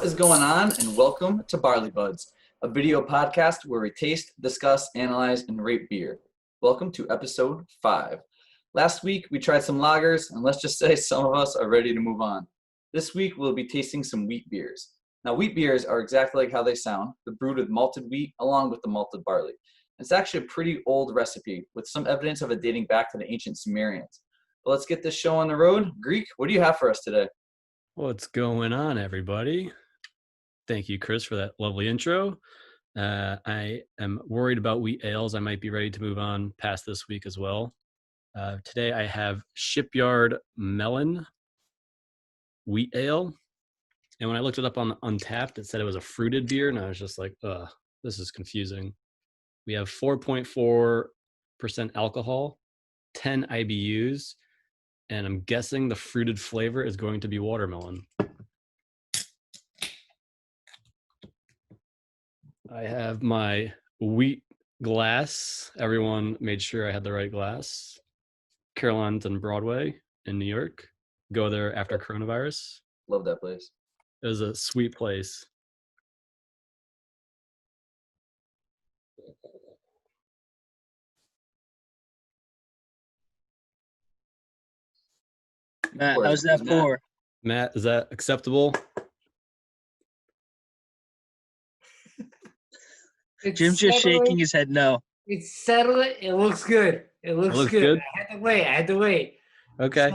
is going on, and welcome to Barley Buds, a video podcast where we taste, discuss, analyze, and rate beer. Welcome to episode 5. Last week, we tried some lagers, and let's just say some of us are ready to move on. This week, we'll be tasting some wheat beers. Now, wheat beers are exactly like how they sound. They're brewed with malted wheat along with the malted barley. It's actually a pretty old recipe with some evidence of it dating back to the ancient Sumerians. But let's get this show on the road. Greek, what do you have for us today? What's going on, everybody? Thank you, Chris, for that lovely intro. I am worried about wheat ales. I might be ready to move on past this week as well. Today I have Shipyard Melon Wheat Ale. And when I looked it up on Untapped, it said it was a fruited beer. And I was just like, this is confusing. We have 4.4% alcohol, 10 IBUs. And I'm guessing the fruited flavor is going to be watermelon. I have my wheat glass. Everyone made sure I had the right glass. Caroline's on Broadway in New York. Go there after coronavirus. Love that place. It was a sweet place. Matt, how's that for? Matt, is that acceptable? Jim's just shaking his head no. It's settling. It looks good. It looks good. I had to wait. Okay.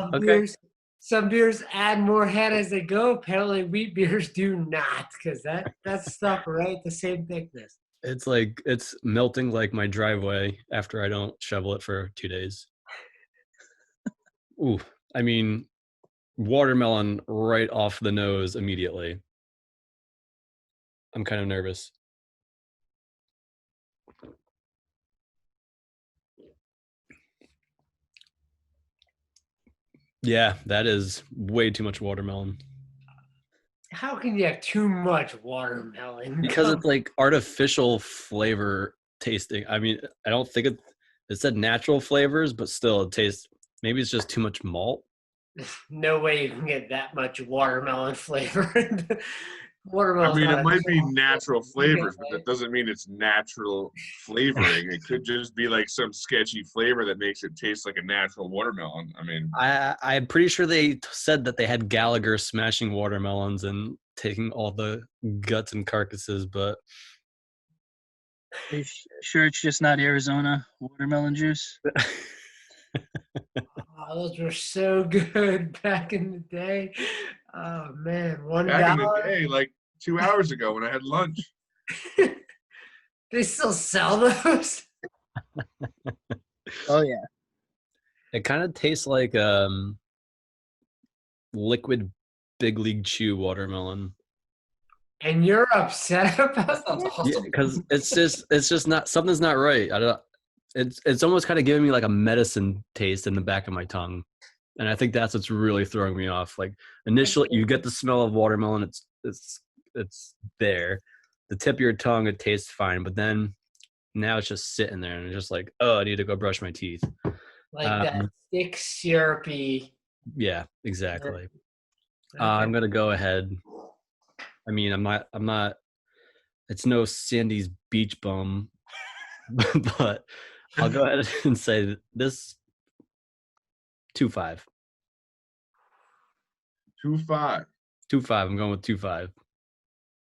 Some beers add more head as they go. Apparently, wheat beers do not, because that's stuff right the same thickness. It's melting like my driveway after I don't shovel it for 2 days. Ooh, I mean, watermelon right off the nose immediately. I'm kind of nervous. Yeah, that is way too much watermelon. How can you have too much watermelon? Because it's like artificial flavor tasting. I mean, I don't think it said natural flavors, but still it tastes, maybe it's just too much malt. No way you can get that much watermelon flavor. I mean, it might be natural flavors, but that doesn't mean it's natural flavoring. It could just be like some sketchy flavor that makes it taste like a natural watermelon. I mean, I'm pretty sure they said that they had Gallagher smashing watermelons and taking all the guts and carcasses, but Are you sure it's just not Arizona watermelon juice? Oh, those were so good back in the day. Oh man, $1. back in the day, like 2 hours ago when I had lunch. They still sell those? Oh yeah. it kind of tastes like liquid Big League Chew watermelon. And you're upset about Sounds that? awesome. Yeah, because it's just not, something's not right. It's almost kind of giving me like a medicine taste in the back of my tongue. And I think that's what's really throwing me off. Like initially you get the smell of watermelon, it's there. The tip of your tongue, it tastes fine, but then now it's just sitting there and it's just like, oh, I need to go brush my teeth. Like that thick syrupy. Yeah, exactly. Okay. I'm gonna go ahead. I mean, I'm not it's no Sandy's Beach Bum, but I'll go ahead and say this 2.5. 2.5. 2.5. I'm going with 2.5.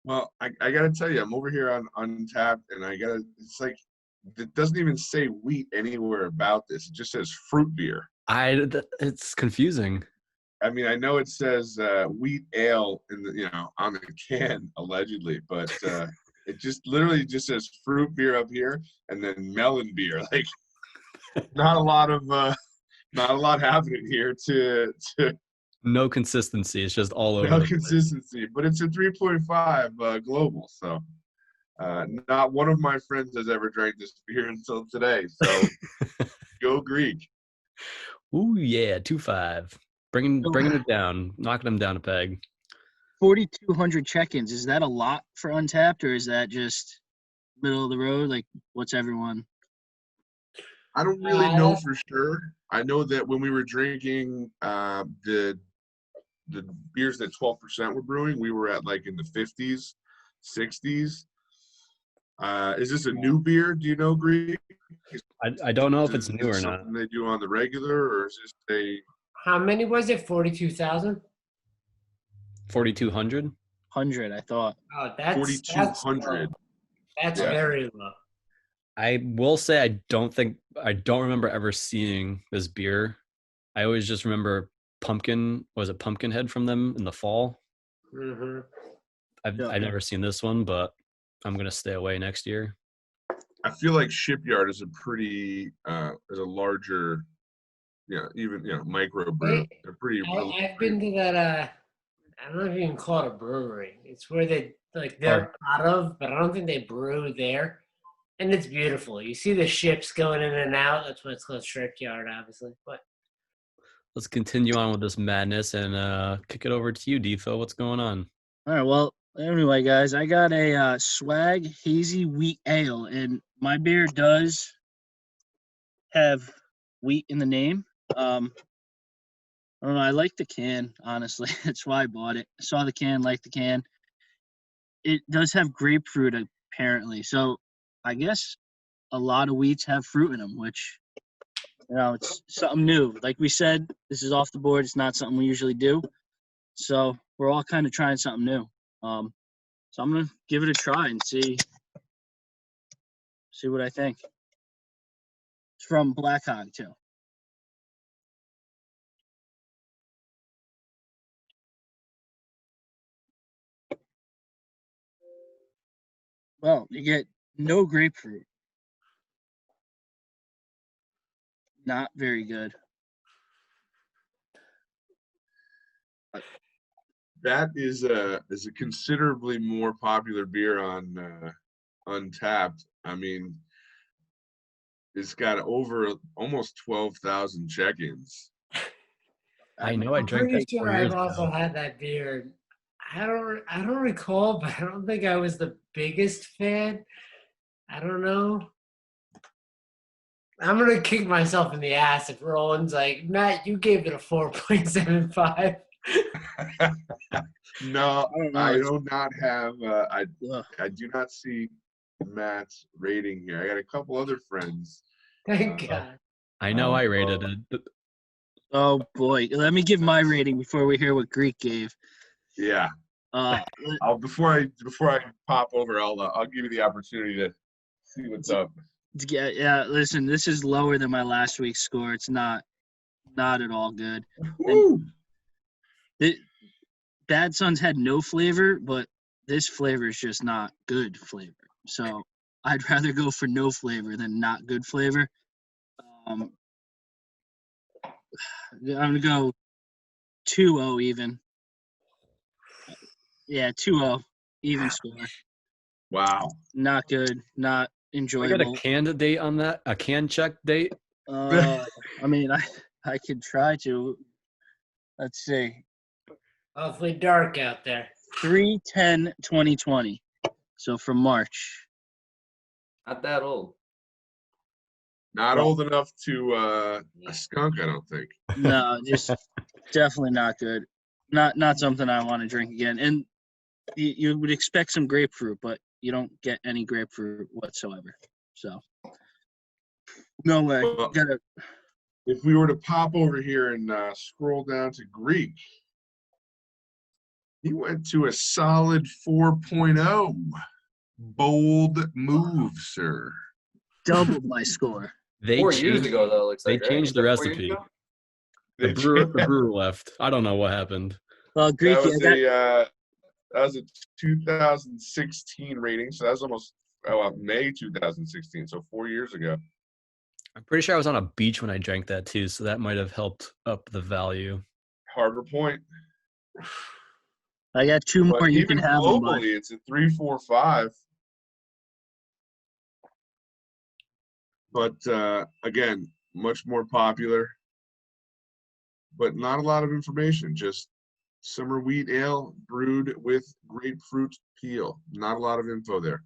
Well, I gotta tell you, I'm over here on Untapped, and it's like, it doesn't even say wheat anywhere about this. It just says fruit beer. It's confusing. I mean, I know it says wheat ale on the can allegedly, but it just literally just says fruit beer up here and then melon beer. Like, not a lot happening here to No consistency. It's just all over. no consistency, but it's a 3.5 global. So not one of my friends has ever drank this beer until today. So go Greek. Ooh yeah, 2.5. Bringing it down, knocking them down a peg. 4,200 check-ins. Is that a lot for Untapped, or is that just middle of the road? Like, what's everyone? I don't really know for sure. I know that when we were drinking the the beers that 12% were brewing, we were at like in the 50s, 60s. Is this a new beer? Do you know, Greek? I don't know if it's Is new or this not. something they do on the regular, or is this a How many was it? 42,000. 4,200. 100, I thought. Oh, that's 4,200? low. That's Yeah. very low. I will say I don't remember ever seeing this beer. I always just remember Pumpkinhead from them in the fall. Hmm. I've Yeah. never seen this one, but I'm gonna stay away next year. I feel like Shipyard is a pretty is a larger, even micro brew. They're pretty. I've been to that. I don't know if you can call it a brewery. It's where they're out of, but I don't think they brew there. And it's beautiful. You see the ships going in and out. That's why it's called Shipyard, obviously. But Let's continue on with this madness and kick it over to you, Defo. What's going on? All right. Well, anyway, guys, I got a Swag Hazy Wheat Ale, and my beer does have wheat in the name. I don't know. I like the can, honestly. That's why I bought it. I saw the can, liked the can. It does have grapefruit, apparently. So I guess a lot of wheats have fruit in them, which, it's something new. Like we said, this is off the board. It's not something we usually do. So we're all kind of trying something new. So I'm going to give it a try and see what I think. It's from Black Hog, too. Well, you get no grapefruit. Not very good. That is a considerably more popular beer on Untapped. I mean, it's got over almost 12,000 check-ins. I know I I'm drank pretty that 4 sure years I've also ago. had that beer. I don't recall, but I don't think I was the biggest fan. I don't know. I'm gonna kick myself in the ass if Roland's like, Matt, you gave it a 4.75. No, I don't know. I do not have. Ugh. I do not see Matt's rating here. I got a couple other friends. Thank God. I know I rated it. Oh, boy. Let me give my rating before we hear what Greek gave. Yeah. Uh, Before I pop over, I'll give you the opportunity to see what's up. yeah, listen, this is lower than my last week's score. It's not at all good. Woo! Bad Sons had no flavor, but this flavor is just not good flavor. So I'd rather go for no flavor than not good flavor. I'm going to go 2-0 even. Yeah, 2-0, even score. Wow. Not good, not I enjoyable. got a candidate on that, a can check date. I mean, I could try to. Let's see. Awfully dark out there. 3/10/2020. So from March. Not that old. Not Well- old enough to a skunk, I don't think. No, just definitely not good. Not something I want to drink again. And you would expect some grapefruit, but you don't get any grapefruit whatsoever. So no way. Well, Gotta, if we were to pop over here and scroll down to Greek, he went to a solid 4.0. Bold move, sir. doubled my score. They 4 years changed, ago, though, looks they like. right? changed the Was that 4 years recipe. ago? The brewer left. I don't know what happened. Well, Greek, That was a 2016 rating, so that was almost May 2016, so 4 years ago. I'm pretty sure I was on a beach when I drank that too, so that might have helped up the value. Harbor Point. I got two more. But You even can have them, bud. globally, it's a 3.45. But again, much more popular. But not a lot of information. Just summer wheat ale brewed with grapefruit peel. Not a lot of info there.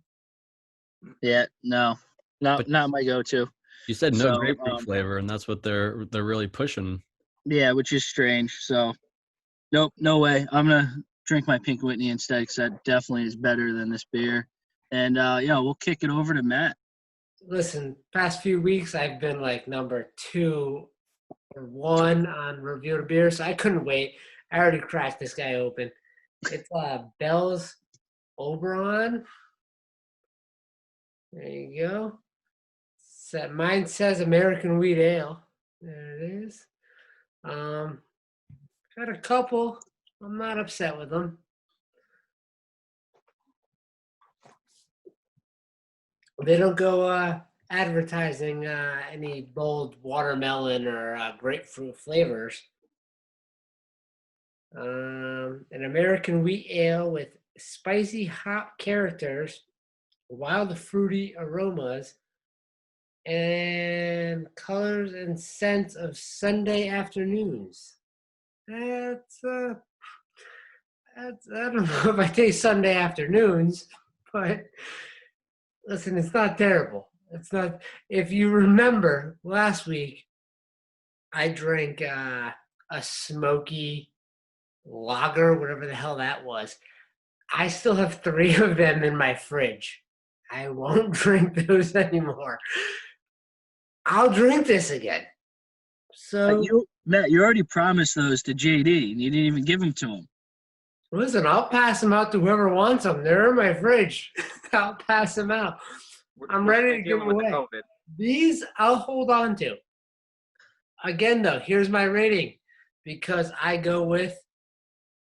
Yeah, no, But- not my go-to. You said no So, grapefruit flavor, and that's what they're really pushing. Yeah, which is strange. So Nope, no way. I'm gonna drink my Pink Whitney instead, because that definitely is better than this beer. And we'll kick it over to Matt. Listen, past few weeks I've been like number 2 or 1 on review of beer, so I couldn't wait. I already cracked this guy open. It's Bell's Oberon. There you go. Mine says American Wheat Ale. There it is. Got a couple. I'm not upset with them. They don't go advertising any bold watermelon or grapefruit flavors. An American wheat ale with spicy hop characters, wild fruity aromas, and colors and scents of Sunday afternoons. That's I don't know if I taste Sunday afternoons, but listen, it's not terrible. It's not. If you remember last week, I drank a smoky lager, whatever the hell that was. I still have 3 of them in my fridge. I won't drink those anymore. I'll drink this again. So, Matt, you already promised those to JD, and you didn't even give them to him. listen, I'll pass them out to whoever wants them. They're in my fridge. I'll pass them out. I'm ready to give them away. These I'll hold on to. Again, though, here's my rating. Because I go with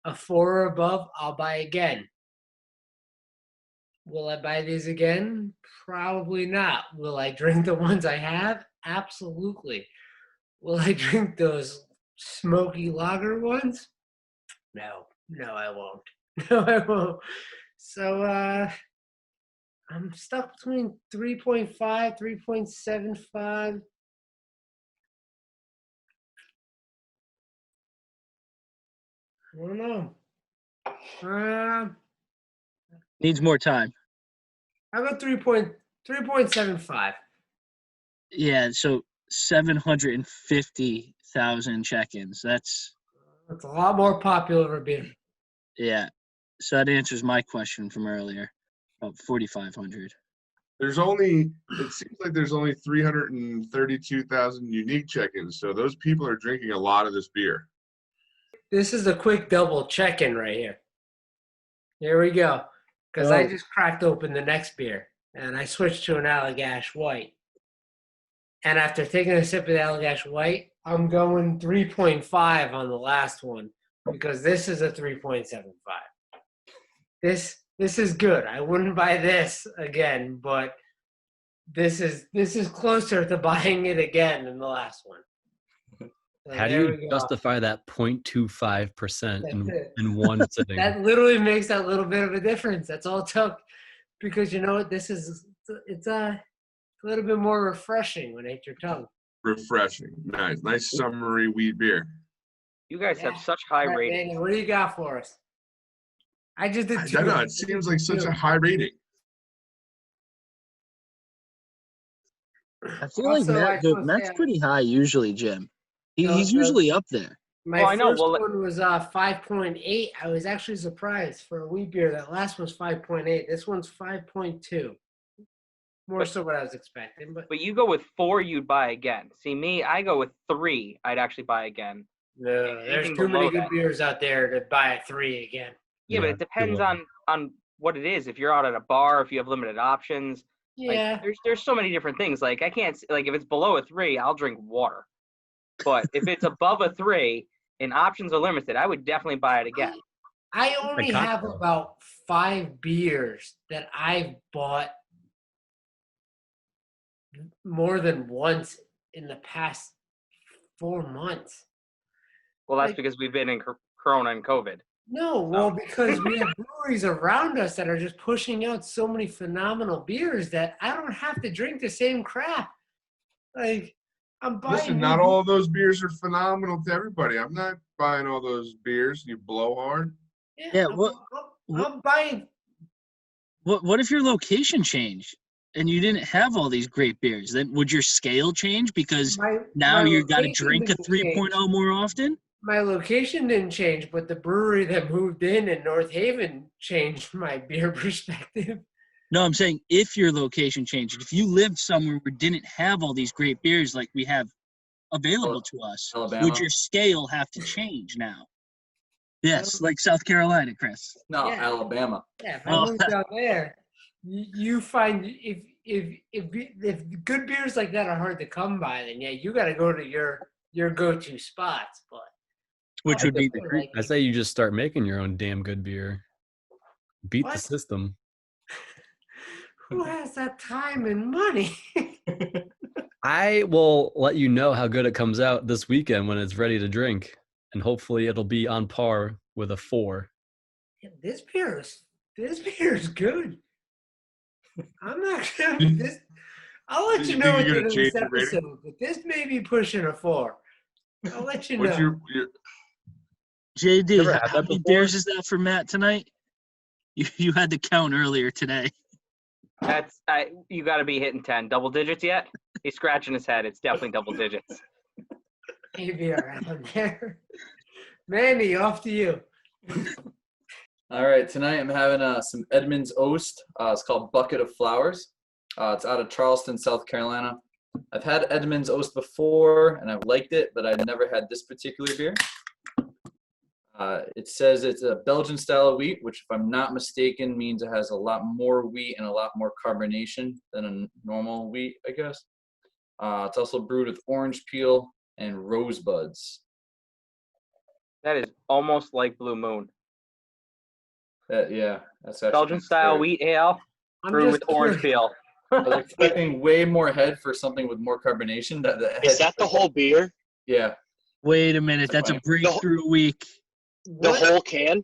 a 4 or above, I'll buy again. Will I buy these again? Probably not. Will I drink the ones I have? Absolutely. Will I drink those smoky lager ones? No, I won't. No, I won't. So I'm stuck between 3.5, 3.75. I don't know. Needs more time. How about 3.75? Yeah, so 750,000 check-ins. That's a lot more popular beer. Yeah. So that answers my question from earlier. About 4,500. It seems like there's only 332,000 unique check-ins. So those people are drinking a lot of this beer. This is a quick double check-in right here. Here we go. Because I just cracked open the next beer, and I switched to an Allagash White. And after taking a sip of the Allagash White, I'm going 3.5 on the last one, because this is a 3.75. This is good. I wouldn't buy this again, but this is closer to buying it again than the last one. So how do you justify that 0.25% in one sitting? That literally makes that little bit of a difference. That's all it took. Because you know what? It's a little bit more refreshing when it hits your tongue. Refreshing. Nice summery wheat beer. You guys have such high ratings. Daniel, what do you got for us? I just did 2. I don't know. It seems like such a high rating. I feel like Matt's pretty high usually, Jim. He's usually up there. My first one was 5.8. I was actually surprised for a wheat beer. That last one's 5.8. This one's 5.2. More so what I was expecting. But you go with 4, you'd buy again. See, me, I go with 3, I'd actually buy again. No, there's too many good beers out there to buy a 3 again. Yeah, but it depends on what it is. If you're out at a bar, if you have limited options. Yeah. Like, there's so many different things. Like, I can't, like, if it's below a 3, I'll drink water. But if it's above a 3 and options are limited, I would definitely buy it again. I only have about 5 beers that I've bought more than once in the past 4 months. Well, that's because we've been in Corona and COVID. No, well, because we have breweries around us that are just pushing out so many phenomenal beers that I don't have to drink the same crap. Like, I'm buying. Listen, not all of those beers are phenomenal to everybody. I'm not buying all those beers. You blowhard. Yeah. I'm buying. What if your location changed and you didn't have all these great beers? Then would your scale change because now you got to drink a 3.0 more often? my location didn't change, but the brewery that moved in North Haven changed my beer perspective. No, I'm saying if your location changed, if you lived somewhere where didn't have all these great beers like we have available to us, Alabama? would your scale have to change now? Yes, like South Carolina, Chris. No, Yeah. Alabama. Yeah, if I moved out there, you find if good beers like that are hard to come by, then yeah, you got to go to your go-to spots. But Which would be the like, I say you just start making your own damn good beer. Beat the What? system. who has that time and money? I will let you know how good it comes out this weekend when it's ready to drink, and hopefully it'll be on par with a 4. This beer is good. I'm not gonna this. I'll let you You know think at the you're end of gonna this change the rating? episode, but this may be pushing a 4. I'll let you What's know. your JD, Never had how that many before? beers is that for Matt tonight? You had to count earlier today. That's you got to be hitting 10 double digits yet. He's scratching his head. It's definitely double digits. Maybe around there. Manny, off to you. All right, tonight I'm having some Edmonds Oast. It's called Bucket of Flowers. It's out of Charleston, South Carolina. I've had Edmonds Oast before, and I've liked it, but I've never had this particular beer. It says it's a Belgian style of wheat, which, if I'm not mistaken, means it has a lot more wheat and a lot more carbonation than a normal wheat, I guess. It's also brewed with orange peel and rosebuds. That is almost like Blue Moon. Yeah, that's actually Belgian style wheat ale I'm brewed just with orange curious. peel. I was expecting way more head for something with more carbonation. Is that the whole beer? Yeah. Wait a minute, that's a breakthrough week. The What? whole can?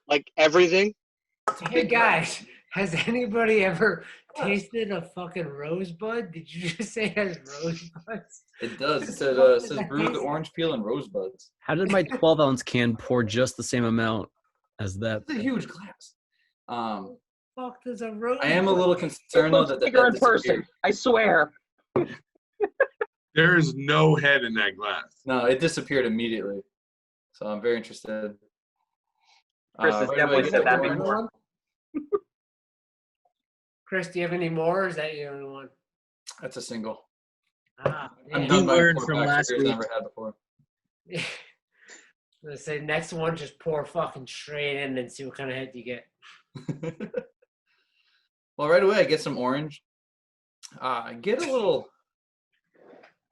Like everything? Hey guys, has anybody ever tasted a fucking rosebud? Did you just say it has rosebuds? It does. It What says, the fuck it does says that brewed with taste like? orange peel and rosebuds. How did my 12-ounce can pour just the same amount as that? It's a huge glass. Fuck does a rosebud? I am a little It concerned though looks that bigger that in person. disappeared. I swear. There is no head in that glass. No, it disappeared immediately. So I'm very interested. Chris has right definitely away, said that orange. before. Chris, do you have any more, or is that your only one? That's a single. Ah, I'm man. done You by learned 4 from packs of last beers week. I've never had before. I'm gonna say next one, just pour fucking straight in and see what kind of head you get. Well, right away I get some orange. I get a little.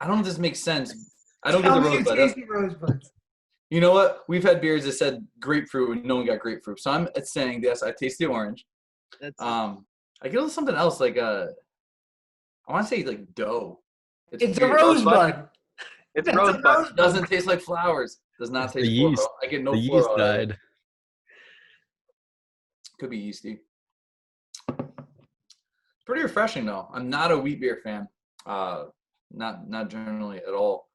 I don't know if this makes sense. I don't get Tell the me you rosebud. taste the rosebuds. You know what? We've had beers that said grapefruit and no one got grapefruit. So I'm saying this. I taste the orange. That's I get a little something else like I want to say like dough. It's a weird. rosebud. It's That's a rosebud. rosebud. Doesn't taste like flowers. Does not It's the taste yeast. floral. I get no The yeast floral. out of it. died. Could be yeasty. Pretty refreshing though. I'm not a wheat beer fan. Not generally at all.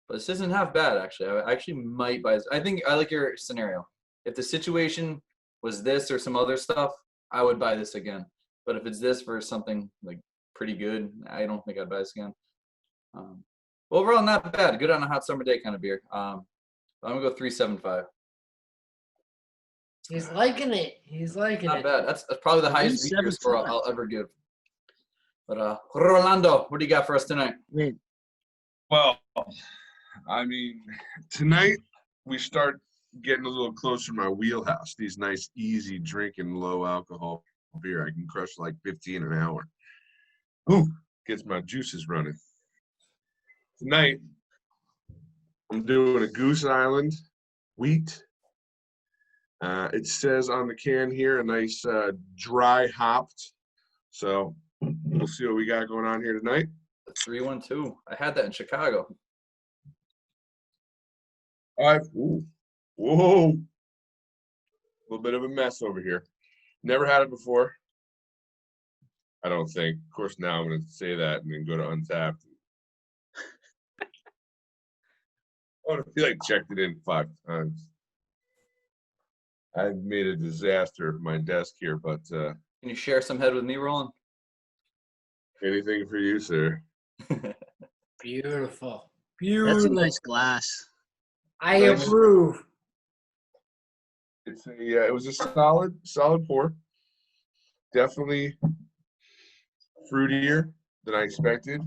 But this isn't half bad actually. I actually might buy this. I think I like your scenario. If the situation was this or some other stuff, I would buy this again. But if it's this versus something like pretty good, I don't think I'd buy this again. Overall, not bad. Good on a hot summer day kind of beer. I'm gonna go 3.75. He's liking it. He's liking Not it. bad. That's probably the highest wheat beer score 3.75. I'll ever give. But Rolando, what do you got for us tonight? wait. Well, I mean, tonight we start getting a little closer to my wheelhouse. These nice, easy drinking, low alcohol beer. I can crush like 15 an hour. Ooh, gets my juices running. Tonight, I'm doing a Goose Island wheat. It says on the can here a nice dry hopped. So we'll see what we got going on here tonight. 312. I had that in Chicago. Ooh, whoa, a little bit of a mess over here. Never had it before. I don't think. Of course, now I'm going to say that and then go to Untapped. I feel like checked it in 5 times. I've made a disaster of my desk here, but Can you share some head with me, Roland? anything for you, sir. Beautiful. That's a Beautiful. nice glass. I Nice. approve. It's a it was a solid pour. Definitely fruitier than I expected.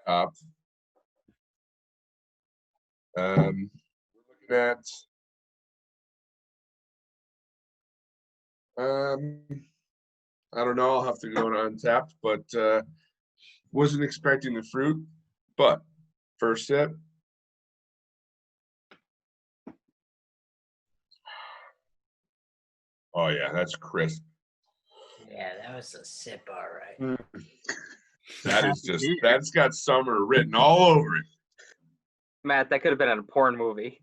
Hopped. We're looking at I don't know. I'll have to go on Untapped, but wasn't expecting the fruit. But first sip. Oh yeah, that's crisp. Yeah, that was a sip, all right. That is just that's got summer written all over it. Matt, that could have been in a porn movie.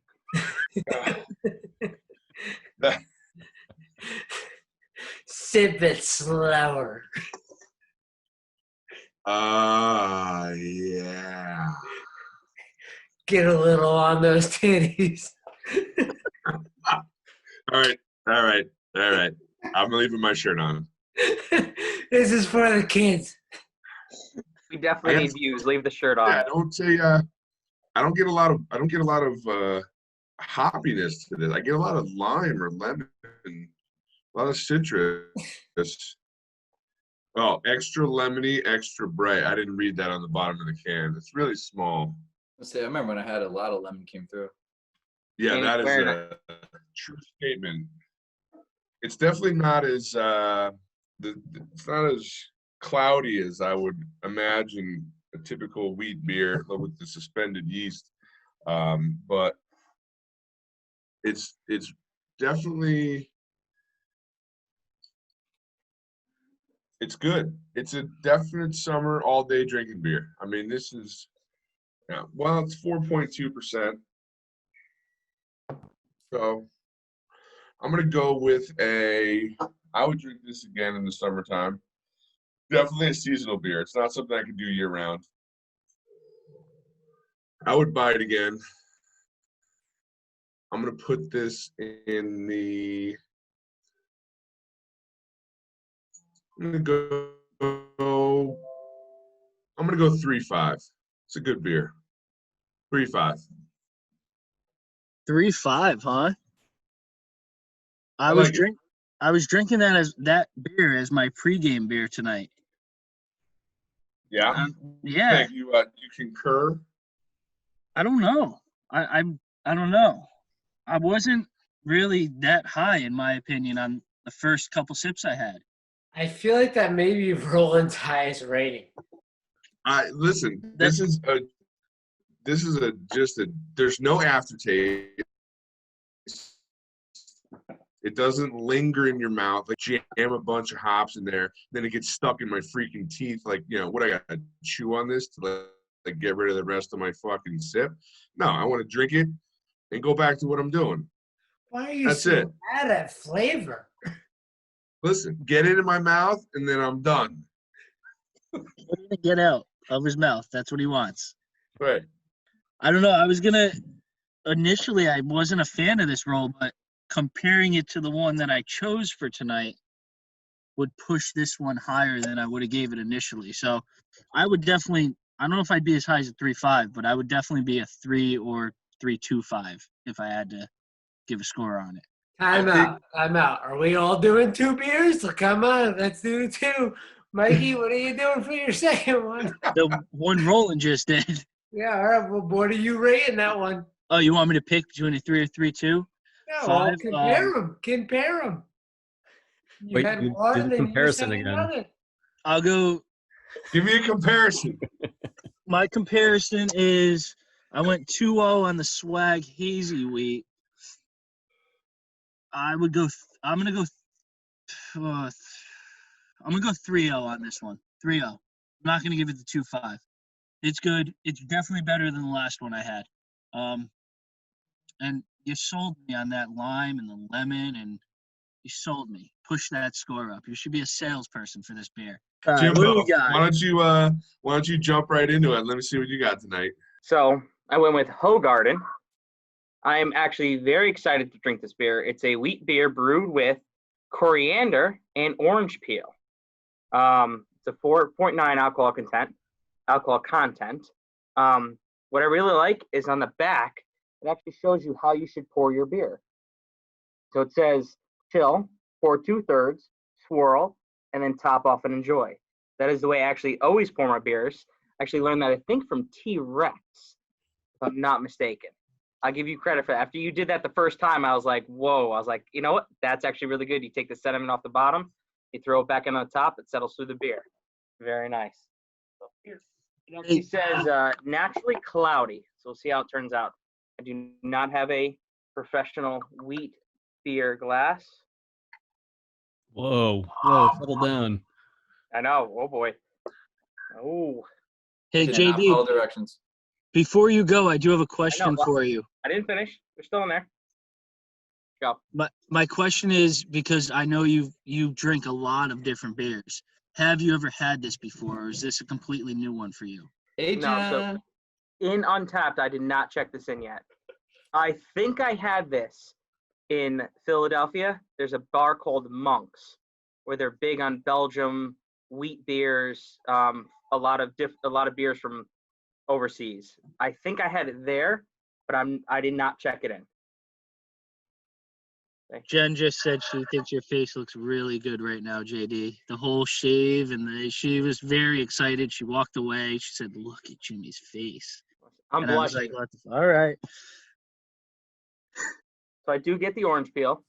Sip it slower. Yeah. Get a little on those titties. All right. I'm leaving my shirt on. This is for the kids. We definitely need views. Leave the shirt on. Yeah, don't say I don't get a lot of hoppiness to this. I get a lot of lime or lemon, a lot of citrus. Oh, extra lemony, extra bright. I didn't read that on the bottom of the can. It's really small. I remember when I had a lot of lemon came through. Yeah, Can't that is swear a true statement. It's definitely not as it's not as cloudy as I would imagine a typical wheat beer with the suspended yeast. But it's definitely it's good. It's a definite summer all day drinking beer. I mean, this is well, it's 4.2%. So I'm gonna go with I would drink this again in the summertime. Definitely a seasonal beer. It's not something I could do year round. I would buy it again. I'm gonna put this in the. I'm gonna go 3.5. It's a good beer. 3.5. 3.5, huh? I like it. I was drinking that beer as my pregame beer tonight. Yeah. Yeah. Thank you. You concur? I don't know. I don't know. I wasn't really that high in my opinion on the first couple sips I had. I feel like that may be Roland's highest rating. Listen. This is there's no aftertaste. It doesn't linger in your mouth. Like jam a bunch of hops in there, then it gets stuck in my freaking teeth. Like, what I gotta chew on this to like get rid of the rest of my fucking sip? No, I want to drink it and go back to what I'm doing. Why are you That's so it. bad at flavor? Listen, get it in my mouth and then I'm done. Get out of his mouth. That's what he wants. Right. I don't know. Initially I wasn't a fan of this roll, but comparing it to the one that I chose for tonight would push this one higher than I would have gave it initially. So I would definitely, I don't know if I'd be as high as a 3.5, but I would definitely be a 3 or 3.25 if I had to give a score on it. Time out. Are we all doing 2 beers? So come on, let's do 2. Mikey, what are you doing for your second one? The one Roland just did. Yeah, all right. Well, what are you rating that one? Oh, you want me to pick between a 3 or 3.2? Yeah, 5? well, compare them. You Wait, had do one, the and you comparison said again. another. I'll go. Give me a comparison. My comparison is I went 2.0 on the Swag Hazy Wheat. I'm gonna go 3.0 on this one. 3.0. I'm not gonna give it the 2.5. It's good. It's definitely better than the last one I had. And you sold me on that lime and the lemon, and you sold me. Push that score up. You should be a salesperson for this beer. All right, what do we got? Why don't you jump right into it? Let me see what you got tonight. So I went with Hoegaarden. I am actually very excited to drink this beer. It's a wheat beer brewed with coriander and orange peel. It's a 4.9 alcohol content. What I really like is on the back, it actually shows you how you should pour your beer. So it says, chill, pour 2/3, swirl, and then top off and enjoy. That is the way I actually always pour my beers. I actually learned that, I think, from Trex, if I'm not mistaken. I'll give you credit for that. After you did that the first time, I was like, whoa. I was like, you know what? That's actually really good. You take the sediment off the bottom, you throw it back in on the top, it settles through the beer. Very nice. So it actually says naturally cloudy. So we'll see how it turns out. I do not have a professional wheat beer glass. Whoa, settle down. I know. Oh, boy. Oh, Hey, Did not follow JD, directions. before you go, I do have a question well- for you. I didn't finish. They're still in there. Go. My question is, because I know you drink a lot of different beers. Have you ever had this before, or is this a completely new one for you? Hey, No, so- John. In Untapped, I did not check this in yet. I think I had this in Philadelphia. There's a bar called Monks, where they're big on Belgium wheat beers, a lot of beers from overseas. I think I had it there, but I did not check it in. Jen just said she thinks your face looks really good right now, JD. The whole shave she was very excited. She walked away. She said, "Look at Jimmy's face." I'm And I was blushing. like, all right. So I do get the orange peel.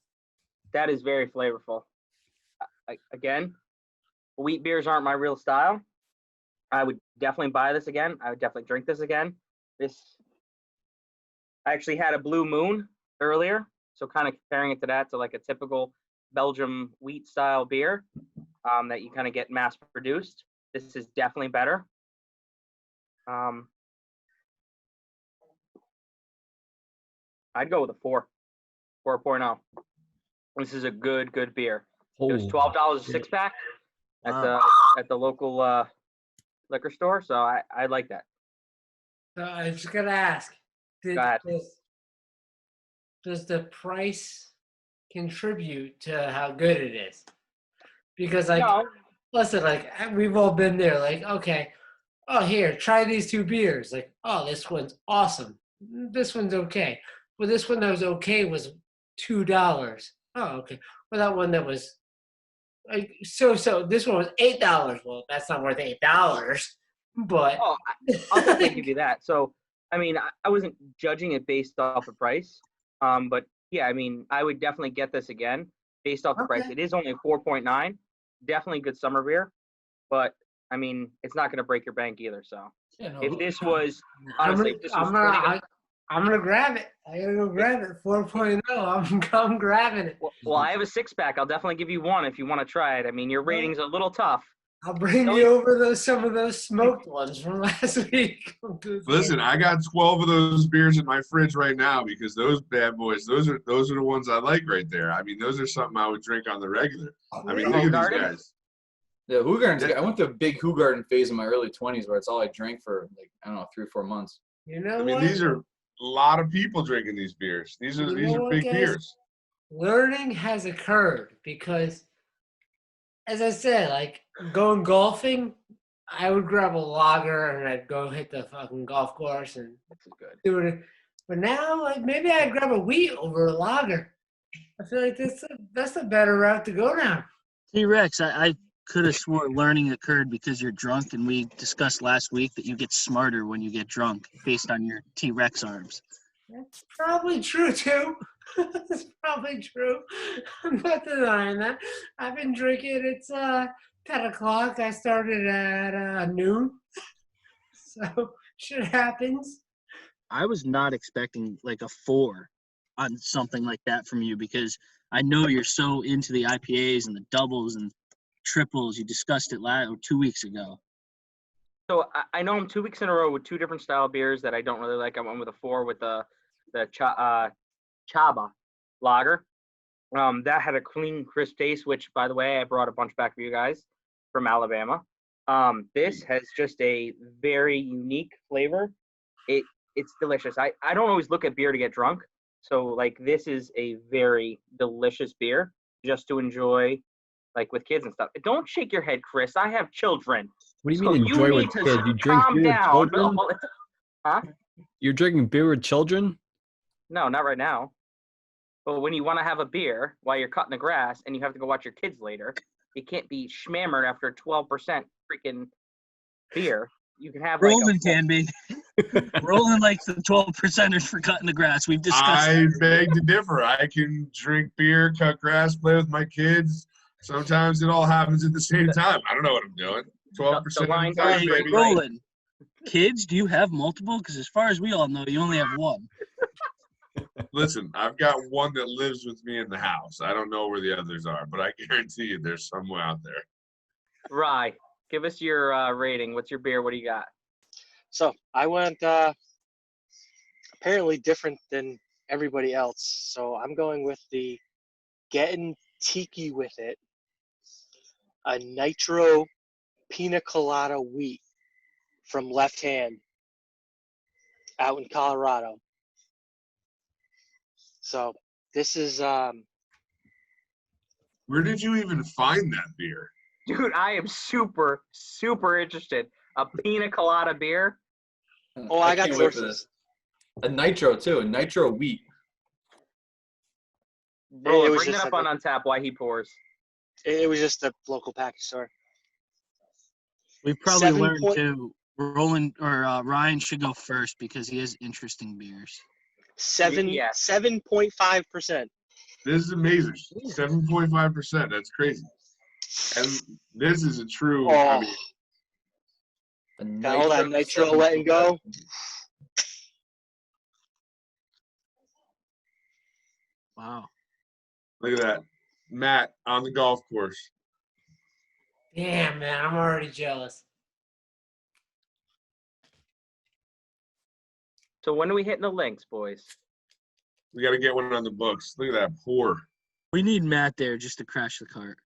That is very flavorful. Again, wheat beers aren't my real style. I would definitely buy this again. I would definitely drink this again. I actually had a Blue Moon earlier, so kind of comparing it to that, to like a typical Belgium wheat style beer that you kind of get mass produced. This is definitely better. I'd go with a 4.0. This is a good beer. It was $12 a six pack at the local liquor store, so I like that. So I was gonna ask, Go ahead. does the price contribute to how good it is? Because No, listen, we've all been there. Like, okay, oh here, try these two beers. Like, oh, this one's awesome. This one's okay. Well, this one that was okay was $2. Oh, okay. Well, that one that was like so. This one was $8. Well, that's not worth $8. But I'll definitely give you that. So, I mean, I wasn't judging it based off the price. But yeah, I mean, I would definitely get this again based off the price. It is only a 4.9. Definitely good summer beer. But, I mean, it's not going to break your bank either. So, if this was, honestly, if this was I'm gonna grab it. I gotta go grab it. 4.0. I'm grabbing it. well, I have a six pack. I'll definitely give you one if you want to try it. I mean, your rating's a little tough. I'll bring you over some of those smoked ones from last week. Listen, I got 12 of those beers in my fridge right now because those bad boys, those are the ones I like right there. I mean, those are something I would drink on the regular. I mean, look at these guys. The Hoegaarden's I went through a big Hoegaarden phase in my early 20s where it's all I drank for, like, I don't know, 3 or 4 months. You know I mean, what? these are a lot of people drinking these beers. These are big beers. Learning has occurred because, as I said, like going golfing, I would grab a lager and I'd go hit the fucking golf course and do it. But now, like maybe I'd grab a wheat over a lager. I feel like that's the better route to go now. T-Rex, I could have swore learning occurred because you're drunk, and we discussed last week that you get smarter when you get drunk based on your T-Rex arms. That's probably true too. That's probably true. I'm not denying that. I've been drinking. It's 10 o'clock. I started at noon. So shit happens. I was not expecting like a 4 on something like that from you because I know you're so into the IPAs and the doubles and triples. You discussed it 2 weeks ago. So I know I'm 2 weeks in a row with 2 different style beers that I don't really like. I went with a 4 with the Chaba lager. That had a clean, crisp taste, which, by the way, I brought a bunch back for you guys from Alabama. This has just a very unique flavor. It's delicious. I don't always look at beer to get drunk. So, like, this is a very delicious beer just to enjoy, like, with kids and stuff. Don't shake your head, Chris. I have children. What do you mean enjoy with kids? You drink calm beer with down. children? Huh? You're drinking beer with children? No, not right now. But when you want to have a beer while you're cutting the grass and you have to go watch your kids later, you can't be schmammered after 12% freaking beer. You can have like Roland can be. Roland likes the 12%ers for cutting the grass. We've discussed I that. beg to differ. I can drink beer, cut grass, play with my kids. Sometimes it all happens at the same time. I don't know what I'm doing. 12% of the lines time, aren't Hey, straight, baby. right? Roland, kids, do you have multiple? Because as far as we all know, you only have one. Listen, I've got one that lives with me in the house. I don't know where the others are, but I guarantee you there's somewhere out there. Rye, give us your rating. What's your beer? What do you got? So I went apparently different than everybody else. So I'm going with the Getting Tiki with It, a nitro pina colada wheat from Left Hand out in Colorado. So this is Where did you even find that beer? Dude, I am super, super interested. A pina colada beer? Oh, I got can't wait for sources. this. A nitro too, a nitro wheat. Roland, was bring it just up a- on Untap while he pours. It was just a local package store. We've probably 7 learned point- to Roland or Ryan should go first because he has interesting beers. Yeah. 7.5%. This is amazing. 7.5%. That's crazy. And this is a true, I Oh, mean, A got all that nitro letting go. Wow. look at that. Matt on the golf course. Damn, man, I'm already jealous. So when are we hitting the links, boys? We got to get one on the books. Look at that pour. We need Matt there just to crash the cart.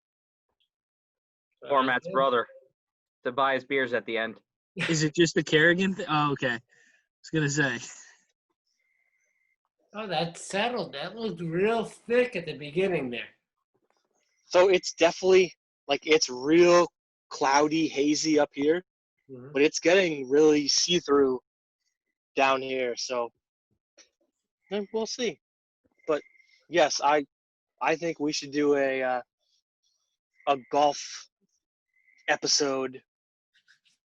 Or Matt's brother to buy his beers at the end. Is it just the Kerrigan thing? Oh, okay. I was going to say. Oh, that settled. That looked real thick at the beginning there. So it's definitely like it's real cloudy, hazy up here, Mhm. but it's getting really see-through down here. So we'll see. But yes, I think we should do a golf episode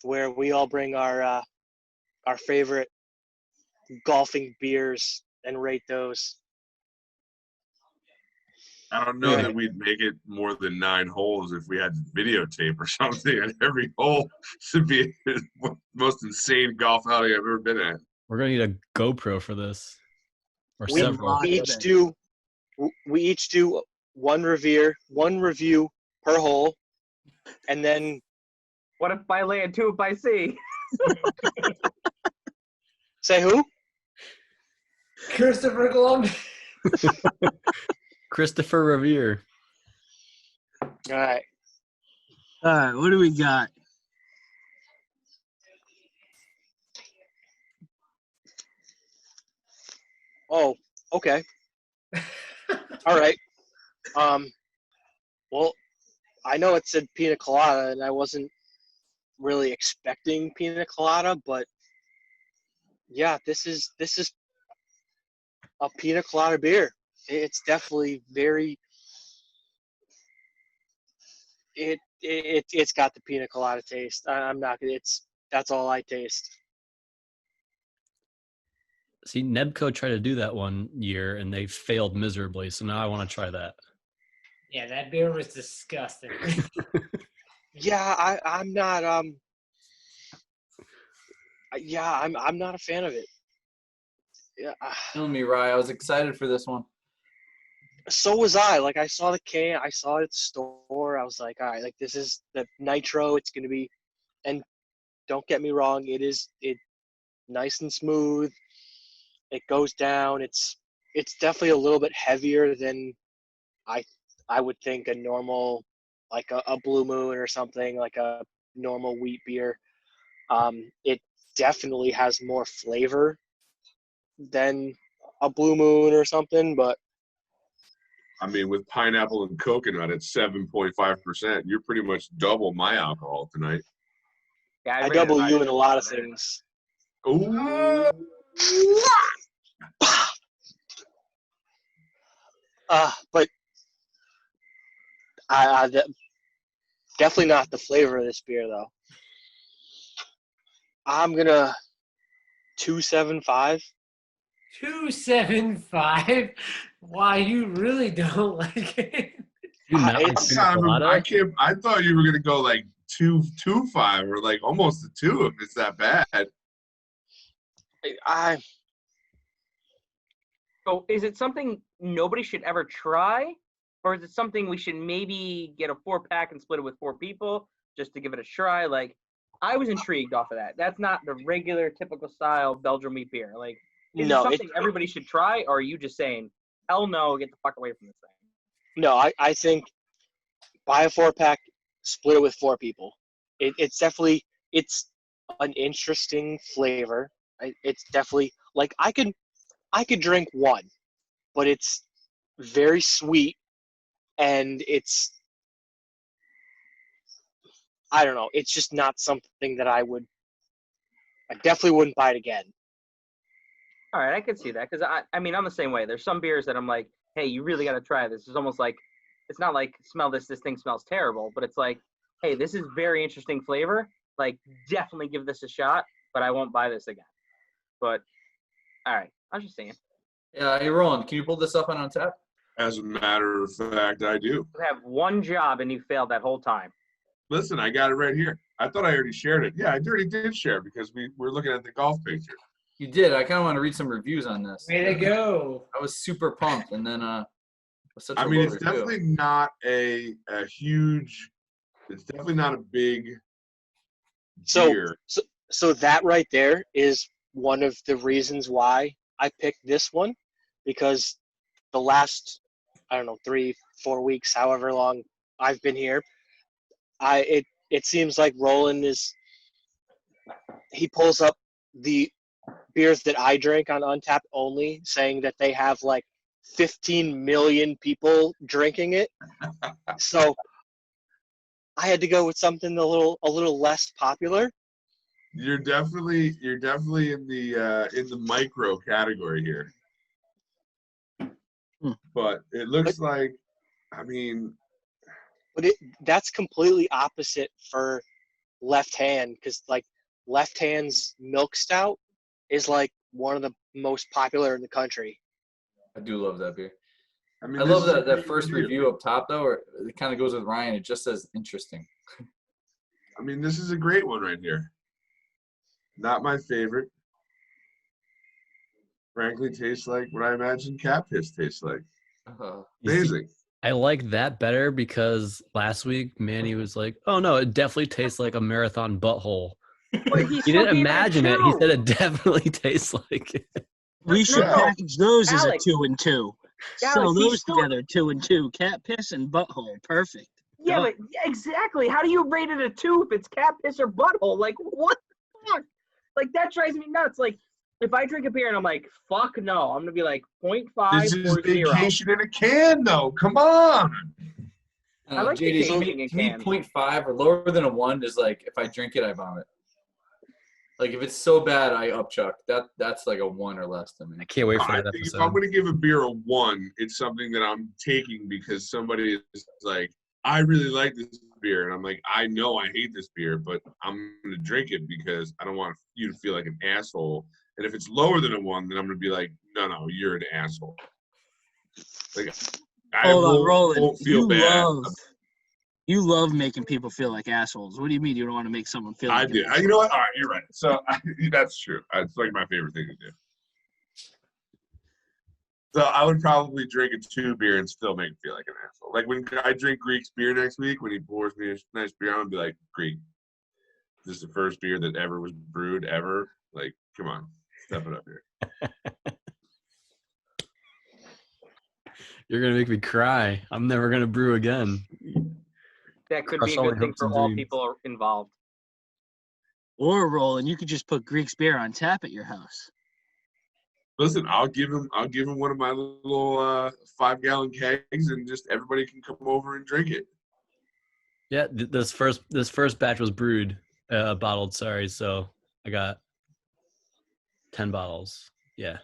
where we all bring our favorite golfing beers and rate those. I don't know Yeah. that we'd make it more than 9 holes if we had videotape or something. And every hole should be the most insane golf outing I've ever been at. We're gonna need a GoPro for this, or We several. Lot. we each do one review per hole, and then What if by land, two if by sea? say who? Christopher Columbus. Christopher Revere. All right. All right, what do we got? Oh, okay. All right. Well, I know it said pina colada, and I wasn't really expecting pina colada, but yeah, this is a pina colada beer. It's definitely very. It's got the pina colada taste. I'm not gonna. That's all I taste. See, Nebco tried to do that one year and they failed miserably. So now I want to try that. Yeah, that beer was disgusting. Yeah, I'm not. Yeah, I'm not a fan of it. Yeah. Telling me, Rye, I was excited for this one. So was I. Like I saw the can, I saw it at the store. I was like, all right, like this is the nitro. It's gonna be, and don't get me wrong, it nice and smooth. It goes down. It's definitely a little bit heavier than I would think a normal, like a Blue Moon or something, like a normal wheat beer. It definitely has more flavor than a Blue Moon or something, but I mean, with pineapple and coconut at 7.5%, you're pretty much double my alcohol tonight. Yeah, I rated double mine you in a lot of there. things. Ooh. But definitely not the flavor of this beer, though. I'm gonna 275. 275. Why you really don't like it? You not like It's pina colada? I thought you were gonna go like 2.25 or like almost a 2 if it's that bad. So is it something nobody should ever try? Or is it something we should maybe get a 4-pack and split it with 4 people just to give it a try? Like, I was intrigued off of that. That's not the regular, typical style Belgian wheat beer. Like, is it something everybody should try? Or are you just saying, hell no, get the fuck away from this thing? No, I think buy a 4-pack, split it with 4 people. It's definitely, it's an interesting flavor. It's definitely, like, I could drink one, but it's very sweet, and I don't know, it's just not something that I definitely wouldn't buy it again. All right, I can see that because I mean, I'm the same way. There's some beers that I'm like, hey, you really got to try this. It's almost like, it's not like smell this thing smells terrible, but it's like, hey, this is very interesting flavor. Like, definitely give this a shot, but I won't buy this again. But all right, I was just saying. Yeah, hey Roland, can you pull this up on Untap? As a matter of fact, I do. You have one job and you failed that whole time. Listen, I got it right here. I thought I already shared it. Yeah, I already did share because we're looking at the golf picture. You did. I kind of want to read some reviews on this. Way to go. I was super pumped, and then was such a I mean, low it's review. definitely not a huge. It's definitely not a big beer. So that right there is one of the reasons why I picked this one, because the last, I don't know, 3-4 weeks, however long I've been here, it seems like Roland he pulls up the beers that I drink on Untappd only, saying that they have like 15 million people drinking it. So I had to go with something a little less popular. You're definitely in the micro category here. But it looks like, I mean, but that's completely opposite for Left Hand, because like Left Hand's milk stout is like one of the most popular in the country. I do love that beer. I mean, I love that first review up top, though, where it kind of goes with Ryan. It just says interesting. I mean, this is a great one right here. Not my favorite. Frankly, tastes like what I imagine cat piss tastes like. Amazing. I like that better because last week Manny was like, "Oh no, it definitely tastes like a marathon butthole." He didn't imagine it. He said it definitely tastes like it. We should package those as a Alex. 2 and 2. Sell Alex, those together, 2 and 2. Cat piss and butthole. Perfect. Yeah, but exactly. How do you rate it a 2 if it's cat piss or butthole? Like, what the fuck? Like, that drives me nuts. Like, if I drink a beer and I'm like, fuck no, I'm going to be like 0.5 This is or 0. vacation in a can, though. Come on. I like JD, vacation to in me, cans. 0.5 or lower than a 1 is like, if I drink it, I vomit. Like, if it's so bad, I upchuck. That's like a 1 or less to me. I can't wait for I that think if episode. I'm going to give a beer a 1, it's something that I'm taking because somebody is like, I really like this beer. And I'm like, I know I hate this beer, but I'm going to drink it because I don't want you to feel like an asshole. And if it's lower than a 1, then I'm going to be like, no, you're an asshole. Like, Hold on, Roland. won't feel bad. You love making people feel like assholes. What do you mean you don't want to make someone feel like I an do. asshole? You know what? All right, you're right. So that's true. It's like my favorite thing to do. So I would probably drink a 2 beer and still make me feel like an asshole. Like when I drink Greek's beer next week, when he pours me a nice beer, I'm gonna be like, Greek, this is the first beer that ever was brewed ever. Like, come on, step it up here. You're gonna make me cry. I'm never gonna brew again. That could Crush be a all good my thing hopes for and all dreams. people involved. Or Roland, you could just put Greek's beer on tap at your house. Listen, I'll give him one of my little 5-gallon kegs, and just everybody can come over and drink it. Yeah, this first batch was brewed, bottled. Sorry, so I got 10 bottles. Yeah.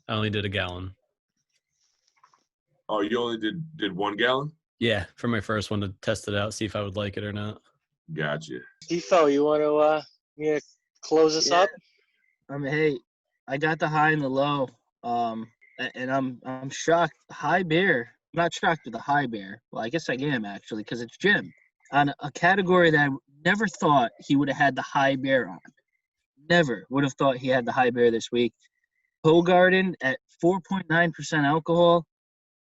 I only did a gallon. Oh, you only did 1 gallon? Yeah, for my first one to test it out, see if I would like it or not. Gotcha. Defo, you want to close us up? Hey, I got the high and the low. And I'm shocked. High bear. I'm not shocked with the high bear. Well, I guess I am actually, because it's Jim on a category that I never thought he would have had the high bear on. Never would have thought he had the high bear this week. Hogarden at 4.9% alcohol,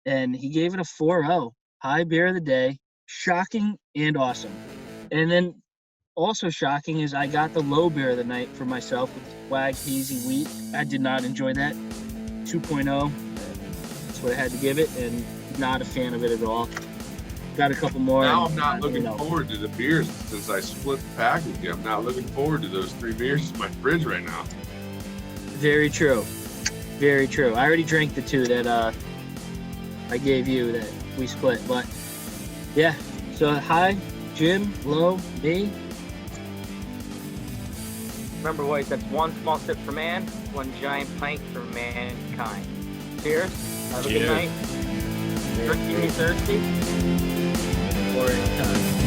and he gave it a 4.0. High beer of the day. Shocking and awesome. And then also shocking is I got the low beer of the night for myself with Swag Hazy Wheat. I did not enjoy that. 2.0. That's what I had to give it, and not a fan of it at all. Got a couple more. Now I'm not looking forward to the beers since I split the pack with you. I'm not looking forward to those 3 beers in my fridge right now. Very true. Very true. I already drank the 2 that I gave you that we split. But, yeah. So, high, Jim, low, me. Remember, boys, that's 1 small sip for man, 1 giant pint for mankind. Cheers. Have a good Cheers. night. Drink, keep me thirsty. Or time.